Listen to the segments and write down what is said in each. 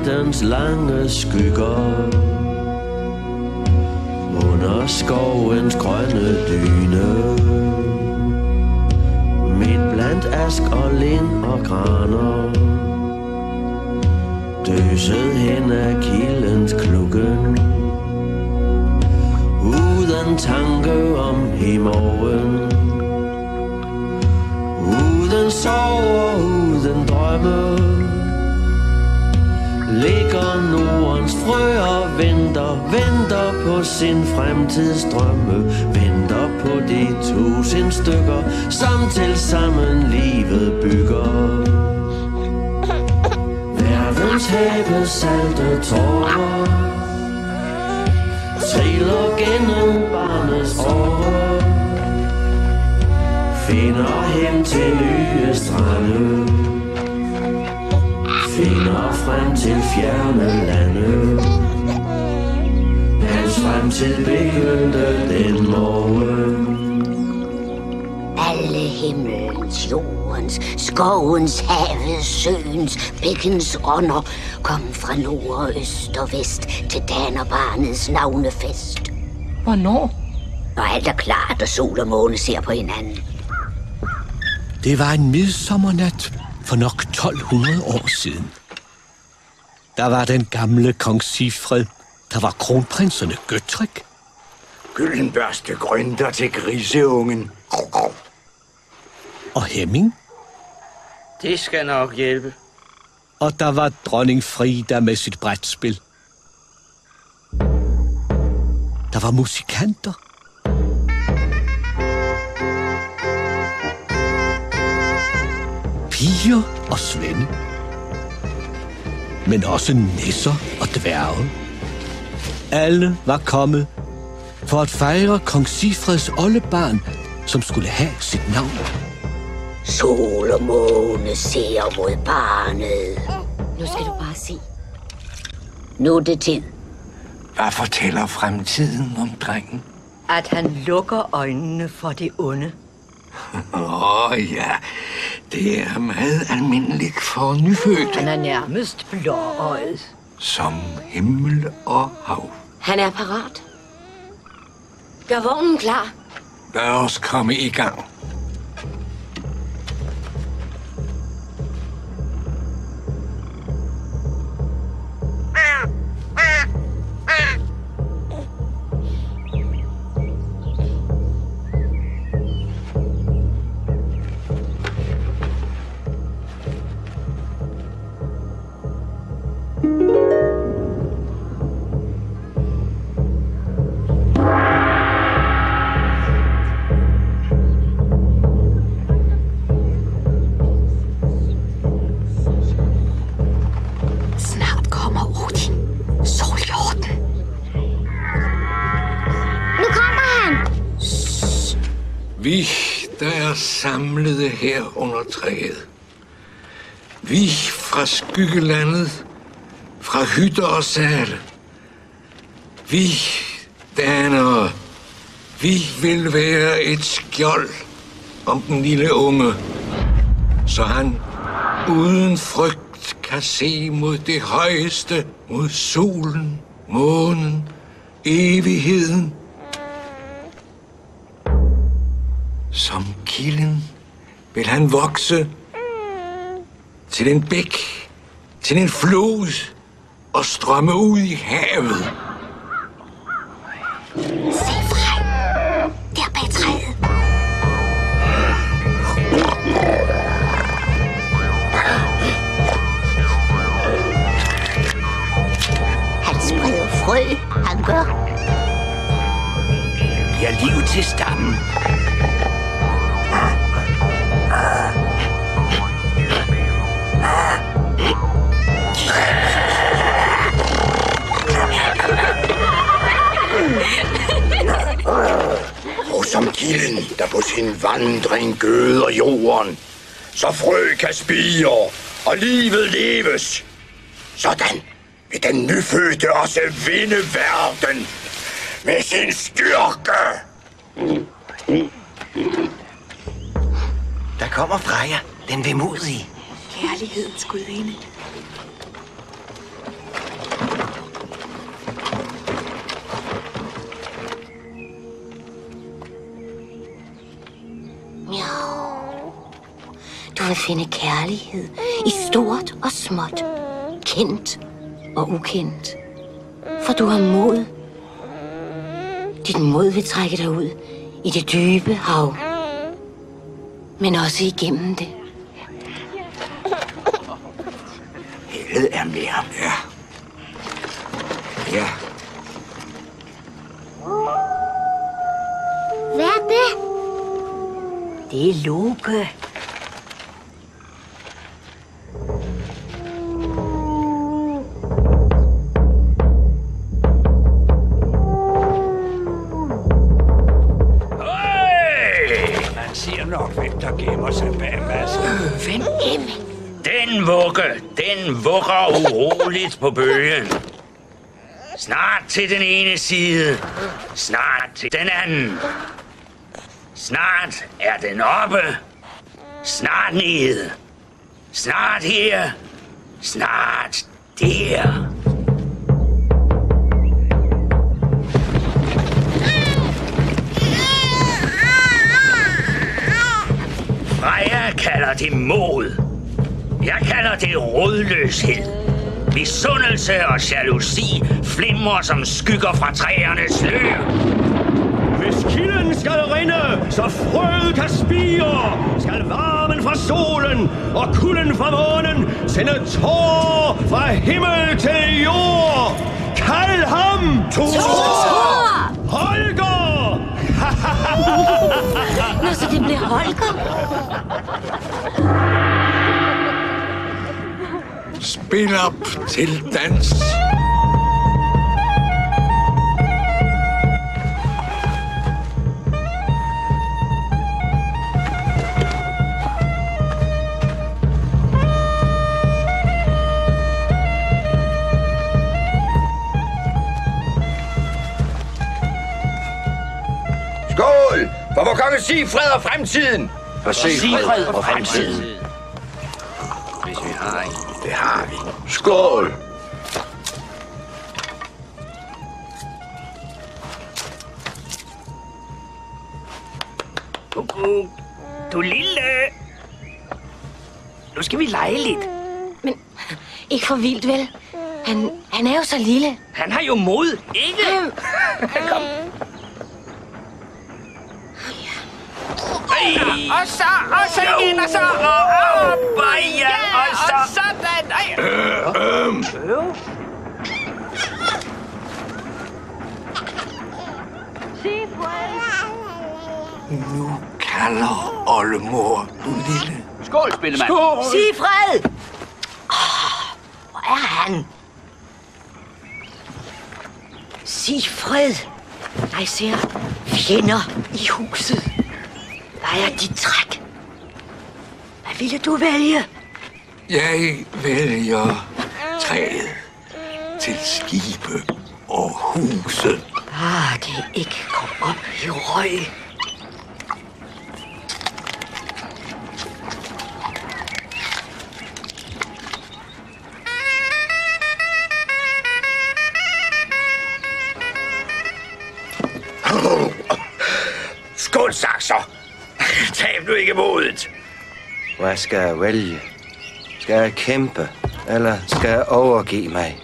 nattens lange skygger, under skovens grønne dyne, midt blandt ask og lind og graner, døset hen ad kildens klukken, uden tanke om i morgen, uden sorg og uden drømme, ligger Nordens frø og venter på sin fremtidsdrømme, venter på de 1000 stykker, som til sammen livet bygger. Verdens have salte tårer triller gennem barnets år, finder hen til nye strande, finder frem til fjerne lande. Hans fremtid begyndte den morgen. Alle himmelens, jordens, skovens, havets, søens, bækkens ånder kom fra nord og øst og vest til danerbarnets navnefest. Hvornår? Når alt er klart, og sol og måne ser på hinanden. Det var en midsommernat for nok 1200 år siden. Der var den gamle kong Sigfred. Der var kronprinserne Gøtrik. Gyldenbørste grønter til griseungen. Og Hemming. Det skal nok hjælpe. Og der var dronning Frida med sit brætspil. Der var musikanter. Piger og svende. Men også nisser og dværge. Alle var kommet for at fejre kong Sigfreds oldebarn, som skulle have sit navn. Sol og måne ser mod barnet. Nu skal du bare se. Nu er det tid. Hvad fortæller fremtiden om drengen? At han lukker øjnene for det onde. Ja, det er meget almindeligt for nyfødte. Han er nærmest blåøjet. Som himmel og hav. Han er parat. Gør vognen klar. Lad os komme i gang. Vi, der er samlede her under træet. Vi fra skyggelandet, fra hytter og sale. Vi, danere, vi vil være et skjold om den lille unge, så han uden frygt kan se mod det højeste, mod solen, månen, evigheden. Som kilden vil han vokse til en bæk, til en flod og strømme ud i havet. Se frem, der bag træet. Han spreder frø, han gør. Giver liv til stammen. Og som kilden, der på sin vandring gøder jorden, så frø kan spire, og livet leves. Sådan vil den nyfødte også vinde verden med sin styrke. Der kommer Freja, den vemodige. Kærlighedens gudinde. Du vil finde kærlighed i stort og småt, kendt og ukendt. For du har mod. Dit mod vil trække dig ud i det dybe hav, men også igennem det. Heldet er med ham. Ja. Ja. Hvad er det? Det er Loke. Man siger nok, hvem der gemmer sig bag masken. Hvem? Den vugger uroligt på bølgen. Snart til den ene side, snart til den anden. Snart er den oppe, snart nede. Snart her, snart der. Freja kalder det mod. Jeg kalder det rådløshed. Misundelse og jalousi flimrer som skygger fra træernes løb. Hvis kilden skal rinde, så frøet kan spire, skal varmen fra solen og kulden fra månen sende tårer fra himmel til jord. Kald ham Thor! Holger! Nå, så det bliver Holger? Spil op til dans. Skål! For vor konge Sigfred og fremtiden! For Sigfred og fremtiden. Hvis vi har en. Det har vi. Skål! Du lille. Nu skal vi lege lidt. Men ikke for vildt, vel? Han er jo så lille. Han har jo mod, ikke? Kom. Og så igen, og så op, og så sådan. Nu kalder oldemor, du lille. Skål, spillemand. Skål! Sigfred! Hvor er han? Sigfred! Jeg ser fjender i huset. Hvad er dit træk? Hvad ville du vælge? Jeg vælger træet til skibe og huse. Bare det ikke kom op i røg. Skål, sakser! Tab nu ikke modet. Hvad skal jeg vælge? Skal jeg kæmpe, eller skal jeg overgive mig?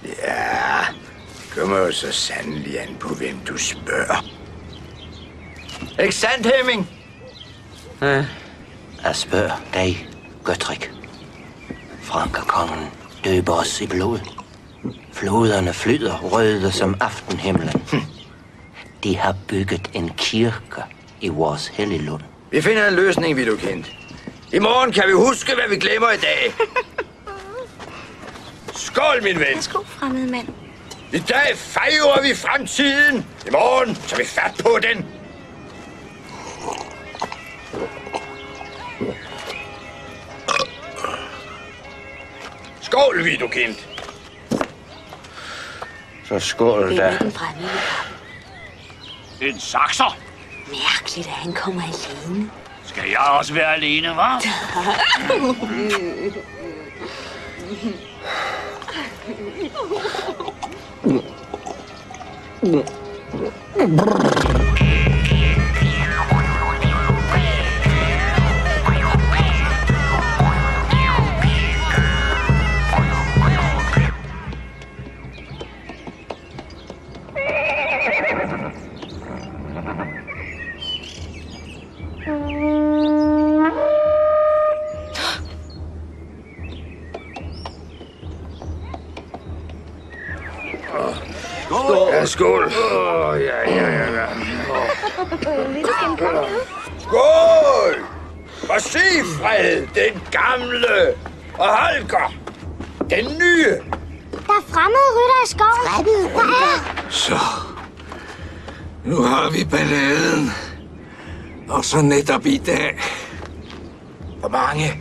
Ja, det kommer jo så sandelig an på, hvem du spørger. Ikke sandt, Hemming? Jeg spørger dig, Gøtrik. Frankerkongen døber os i blod. Floderne flyder røde som aftenhimlen. De har bygget en kirke i vores helliglund. Vi finder en løsning, Vidukind. I morgen kan vi huske, hvad vi glemmer i dag. Skål, min ven. Skål, fremmede mand. I dag fejrer vi fremtiden. I morgen tager vi fat på den. Skål, Vidukind. Så skål Det da. er den fra Lille Kap. En sakser. Mærkeligt, at han kommer alene. Skal jeg også være alene, hva'? Skål. Ja, skål. Skål! For Sigfred, den gamle, og Holger, den nye. Der er fremmede rytter i skoven. Så, nu har vi balladen. Og så netop i dag. Hvor mange?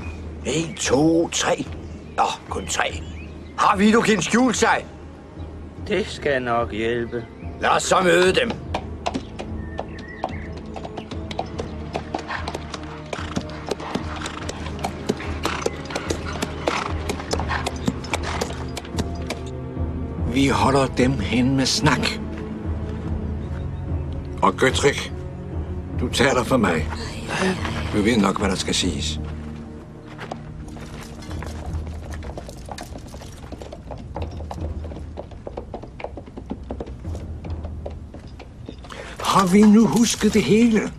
1, 2, 3. Nå, kun 3. Har Vidokin skjult sig? Det skal nok hjælpe. Lad os så møde dem. Vi holder dem hen med snak. Og Gøtrik, du taler for mig. Du ved nok, hvad der skal siges. Har vi nu husket det hele?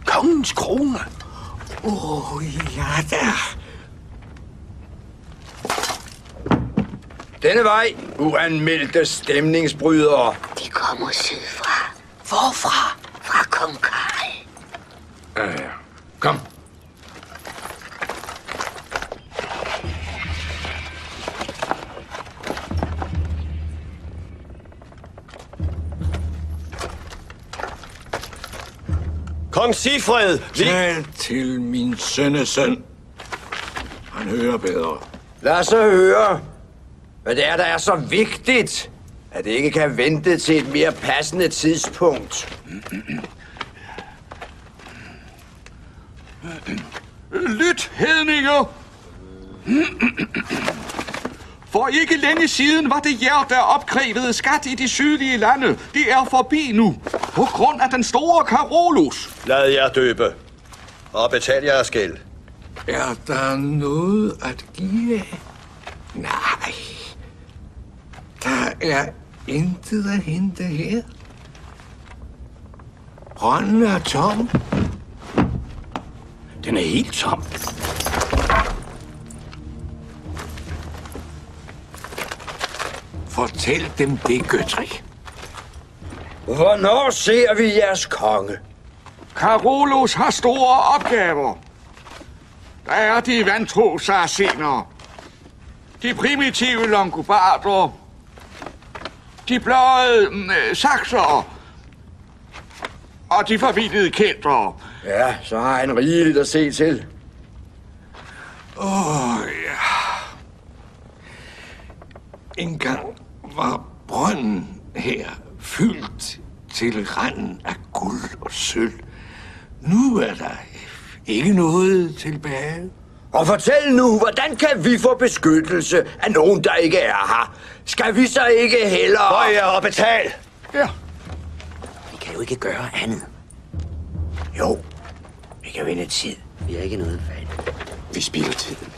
Kongens krone. Ja da. Denne vej, uanmeldte stemningsbrydere. De kommer sydfra. Hvorfra? Fra kong Karl. Ja. Kom. Kong Sigfred! Tal til min sønnesøn. Han hører bedre. Lad os så høre, hvad det er, der er så vigtigt, at det ikke kan vente til et mere passende tidspunkt. Lyt, hedninger! For ikke længe siden var det jer, der opkrævede skat i de sydlige lande. Det er forbi nu, på grund af den store Carolus. Lad jer døbe, og betal jeres gæld. Er der noget at give? Nej. Der er intet at hente her. Brønden er tom. Den er helt tom. Fortæl dem det, Gøtrik. Hvornår ser vi jeres konge? Carolus har store opgaver. Der er de vantro saracenere, de primitive longobarder, de bløde saksere og de forvildede kældere. Ja, så har han rigeligt at se til. Ja. Engang var brønden her fyldt til randen af guld og sølv. Nu er der ikke noget tilbage. Og fortæl nu, hvordan kan vi få beskyttelse af nogen, der ikke er her? Skal vi så ikke hellere... Bøj jer og betal! Ja. Vi kan jo ikke gøre andet. Jo, vi kan vinde tid. Vi har ikke noget valg. Vi spilder tiden.